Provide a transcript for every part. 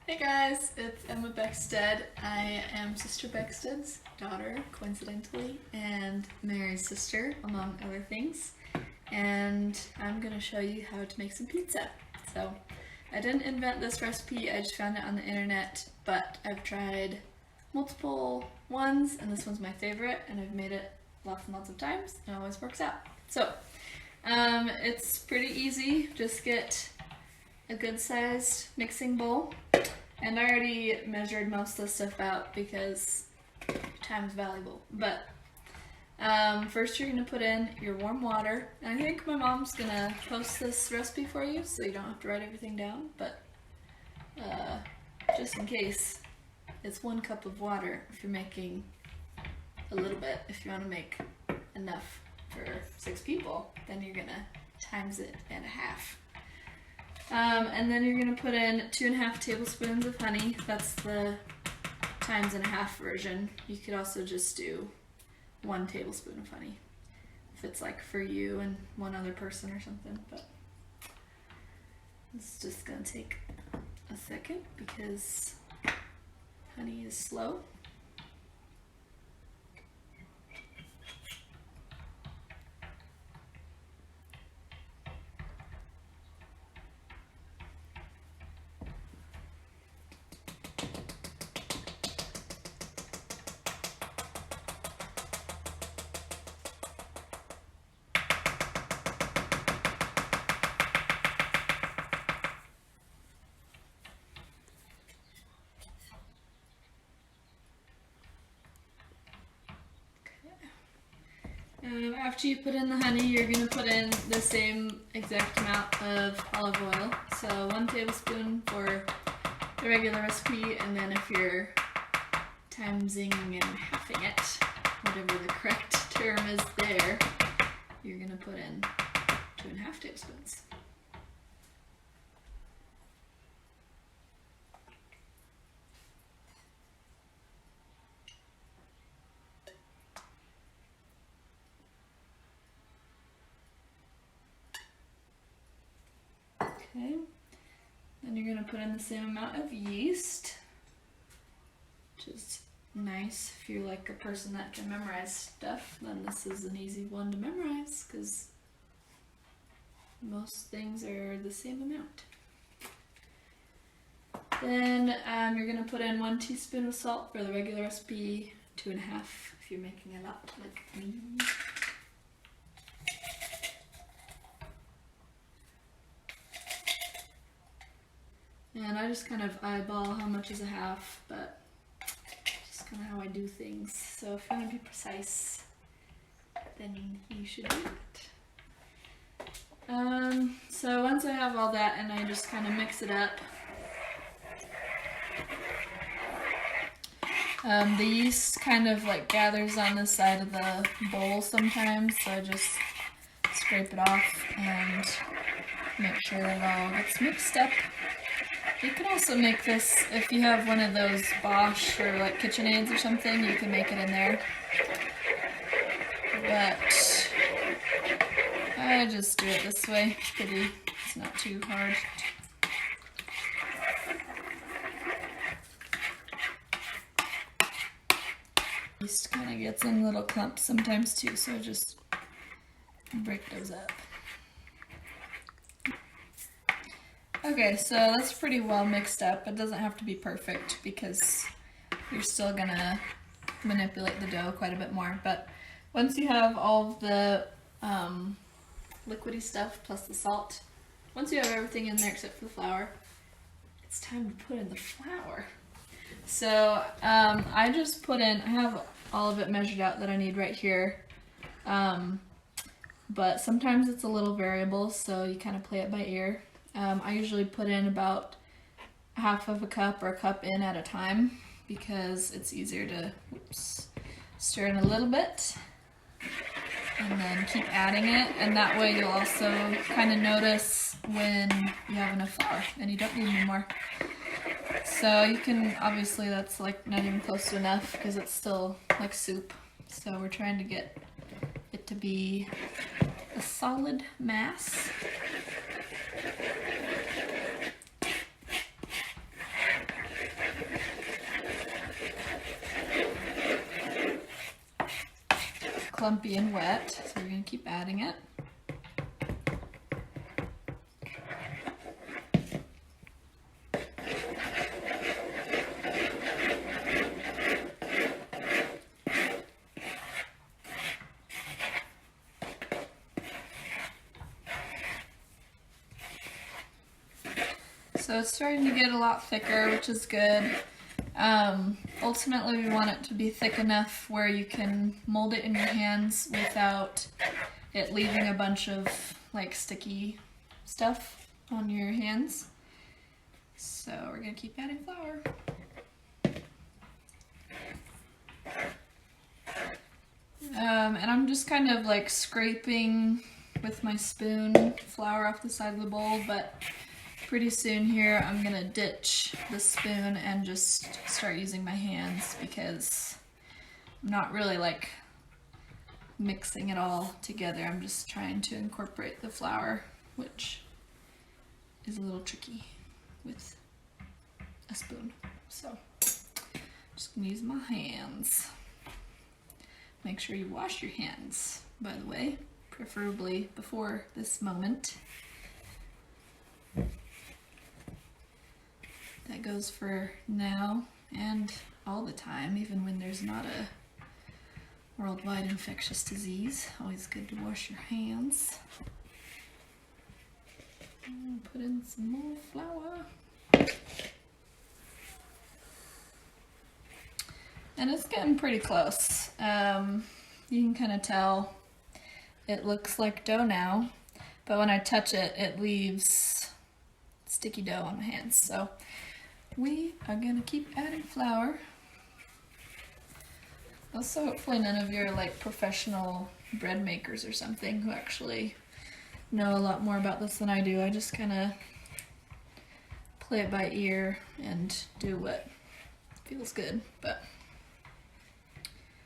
Hey guys, it's Emma Beckstead. I am Sister Beckstead's daughter, coincidentally, and Mary's sister, among other things. And I'm gonna show you how to make some pizza. So, I didn't invent this recipe, I just found it on the internet, but I've tried multiple ones, and this one's my favorite, and I've made it lots and lots of times, and it always works out. So, it's pretty easy. Just get a good sized mixing bowl. And I already measured most of the stuff out because time's valuable. But first you're going to put in your warm water. And I think my mom's going to post this recipe for you so you don't have to write everything down. But just in case, it's 1 cup of water if you're making a little bit. If you want to make enough for 6 people, then you're going to times it and a half. And then you're going to put in 2.5 tablespoons of honey. That's the times and a half version. You could also just do 1 tablespoon of honey if it's like for you and one other person or something. But it's just going to take a second because honey is slow. After you put in the honey, you're going to put in the same exact amount of olive oil. So 1 tablespoon for the regular recipe, and then if you're timesing and halving it, whatever the correct term is there, you're going to put in 2.5 tablespoons. Okay, then you're going to put in the same amount of yeast, which is nice if you're like a person that can memorize stuff. Then this is an easy one to memorize because most things are the same amount. Then you're going to put in 1 teaspoon of salt for the regular recipe, 2.5 if you're making a lot like me. And I just kind of eyeball how much is a half, but just kind of how I do things. So if you want to be precise, then you should do that. So once I have all that and I just kind of mix it up, the yeast kind of like gathers on the side of the bowl sometimes, so I just scrape it off and make sure it all gets mixed up. You can also make this, if you have one of those Bosch or like KitchenAids or something, you can make it in there. But I just do it this way. It's not too hard. Yeast kind of gets in little clumps sometimes too, so just break those up. Okay, so that's pretty well mixed up. It doesn't have to be perfect because you're still gonna manipulate the dough quite a bit more. But once you have all of the liquidy stuff plus the salt, once you have everything in there except for the flour, it's time to put in the flour. So I just put in, I have all of it measured out that I need right here. But sometimes it's a little variable, so you kind of play it by ear. I usually put in about 1/2 a cup or a cup in at a time because it's easier to stir in a little bit and then keep adding it, and that way you'll also kind of notice when you have enough flour and you don't need any more. So you can, obviously that's like not even close to enough because it's still like soup, so we're trying to get it to be a solid mass. clumpy and wet, so we're going to keep adding it. So it's starting to get a lot thicker, which is good. Ultimately, we want it to be thick enough where you can mold it in your hands without it leaving a bunch of like sticky stuff on your hands. So we're gonna keep adding flour. And I'm just kind of like scraping with my spoon flour off the side of the bowl, but pretty soon here I'm gonna ditch the spoon and just start using my hands because I'm not really like mixing it all together. I'm just trying to incorporate the flour, which is a little tricky with a spoon. So I'm just gonna use my hands. Make sure you wash your hands, by the way, preferably before this moment. That goes for now and all the time, even when there's not a worldwide infectious disease. Always good to wash your hands. And put in some more flour. And it's getting pretty close. You can kind of tell it looks like dough now, but when I touch it, it leaves sticky dough on my hands. So we are gonna keep adding flour. Also, hopefully none of you are like professional bread makers or something who actually know a lot more about this than I do. I just kind of play it by ear and do what feels good, but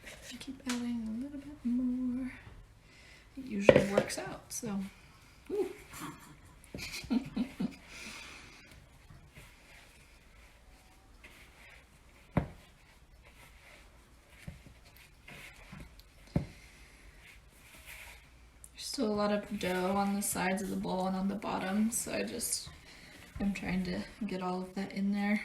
I keep adding a little bit more. It usually works out, so. Ooh. Still a lot of dough on the sides of the bowl and on the bottom, so I'm trying to get all of that in there.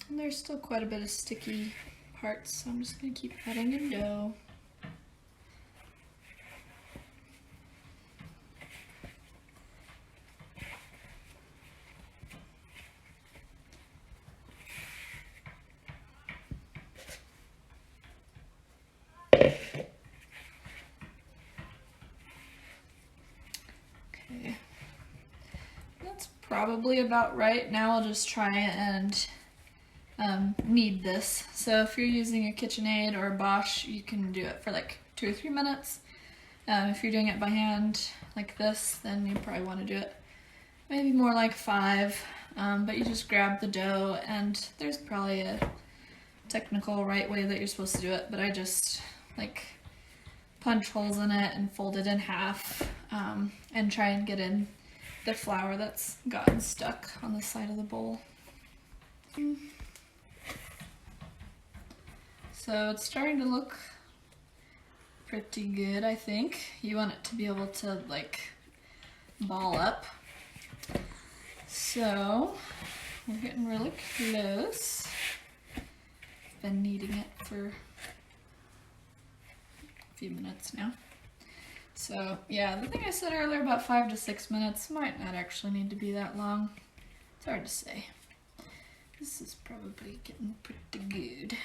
And there's still quite a bit of sticky parts, so I'm just going to keep adding in dough. Okay, that's probably about right. Now I'll just try and knead this. So if you're using a KitchenAid or a Bosch, you can do it for like 2 or 3 minutes. If you're doing it by hand like this, then you probably want to do it maybe more like 5. But you just grab the dough, and there's probably a technical right way that you're supposed to do it, but I just like punch holes in it and fold it in half, and try and get in the flour that's gotten stuck on the side of the bowl. So it's starting to look pretty good, I think. You want it to be able to like ball up. So we're getting really close. I've been kneading it for a few minutes now. So yeah, the thing I said earlier about 5 to 6 minutes might not actually need to be that long. It's hard to say. This is probably getting pretty good.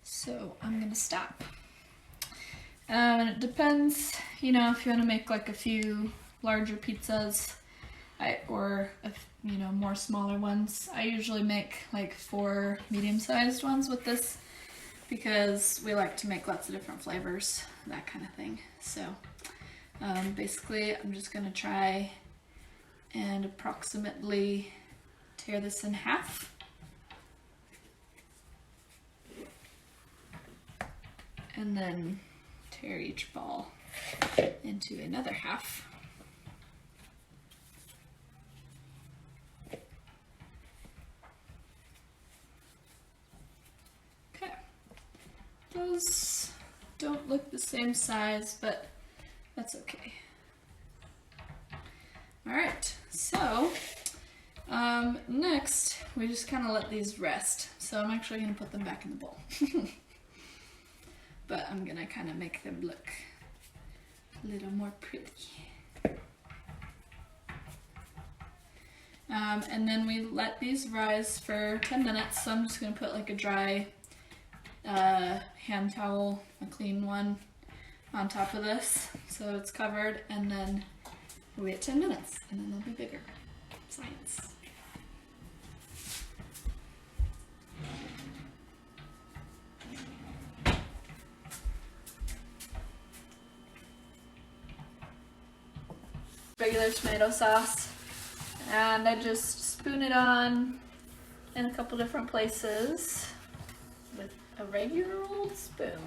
So I'm gonna stop. And it depends, you know, if you want to make like a few larger pizzas, or more smaller ones. I usually make like 4 medium-sized ones with this because we like to make lots of different flavors, that kind of thing. So basically I'm just gonna try and approximately tear this in half. And then tear each ball into another half. those don't look the same size, but that's okay. Alright, so next we just kind of let these rest. So I'm actually going to put them back in the bowl. But I'm going to kind of make them look a little more pretty. And then we let these rise for 10 minutes, so I'm just going to put like a dry hand towel, a clean one, on top of this so it's covered, and then we wait 10 minutes and then they'll be bigger. Science. Regular tomato sauce, and I just spoon it on in a couple different places with a regular old spoon,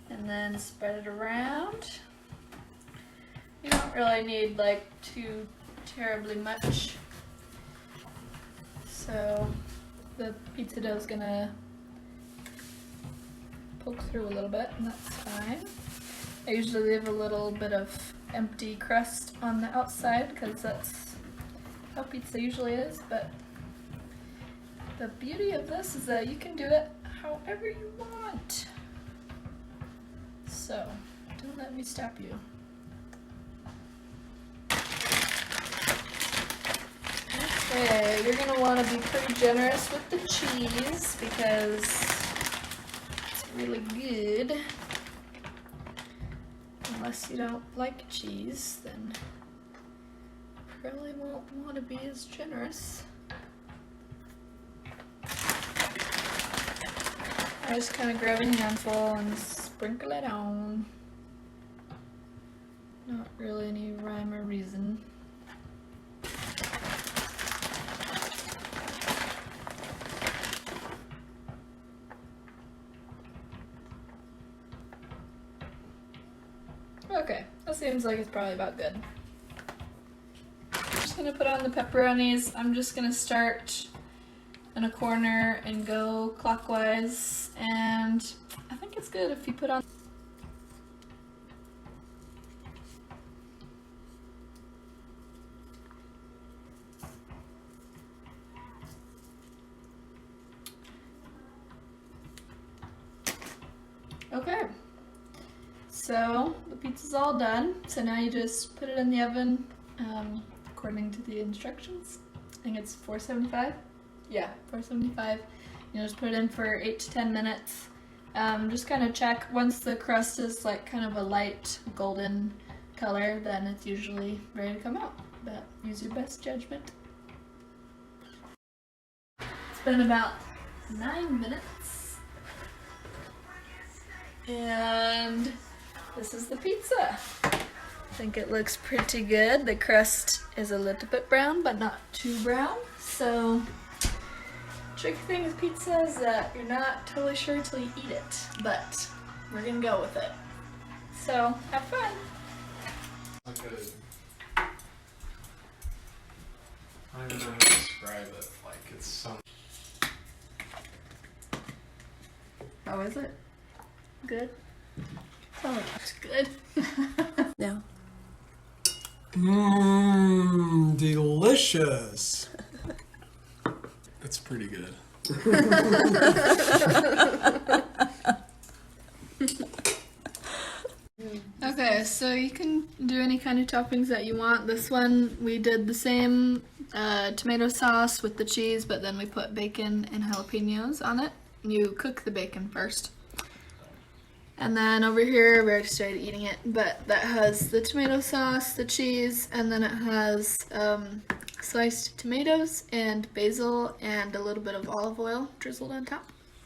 and then spread it around. You don't really need like too terribly much, so the pizza dough is gonna poke through a little bit, and that's fine. I usually leave a little bit of empty crust on the outside because that's how pizza usually is, but the beauty of this is that you can do it however you want. So, don't let me stop you. Okay, you're gonna want to be pretty generous with the cheese because it's really good. Unless you don't like cheese, then you probably won't want to be as generous. I just kind of grab a handful and sprinkle it on. Not really any rhyme or reason. Okay, that seems like it's probably about good. I'm just gonna put on the pepperonis. I'm just gonna start in a corner and go clockwise, and I think it's good if you put on. Okay. So the pizza's all done. So now you just put it in the oven according to the instructions. I think it's 475. Yeah, 475. You just put it in for 8 to 10 minutes. Just kind of check once the crust is like kind of a light golden color, then it's usually ready to come out. But use your best judgment. It's been about 9 minutes. And this is the pizza. I think it looks pretty good. The crust is a little bit brown, but not too brown. So, tricky thing with pizza is that you're not totally sure until you eat it, but we're gonna go with it. So, have fun. Okay. I don't know how to describe it. Like it's some. How is it? Good? Oh, it's good. No. Mmm, delicious. It's pretty good. Okay, so you can do any kind of toppings that you want. This one, we did the same tomato sauce with the cheese, but then we put bacon and jalapenos on it. You cook the bacon first. And then over here, we already started eating it, but that has the tomato sauce, the cheese, and then it has sliced tomatoes and basil and a little bit of olive oil drizzled on top.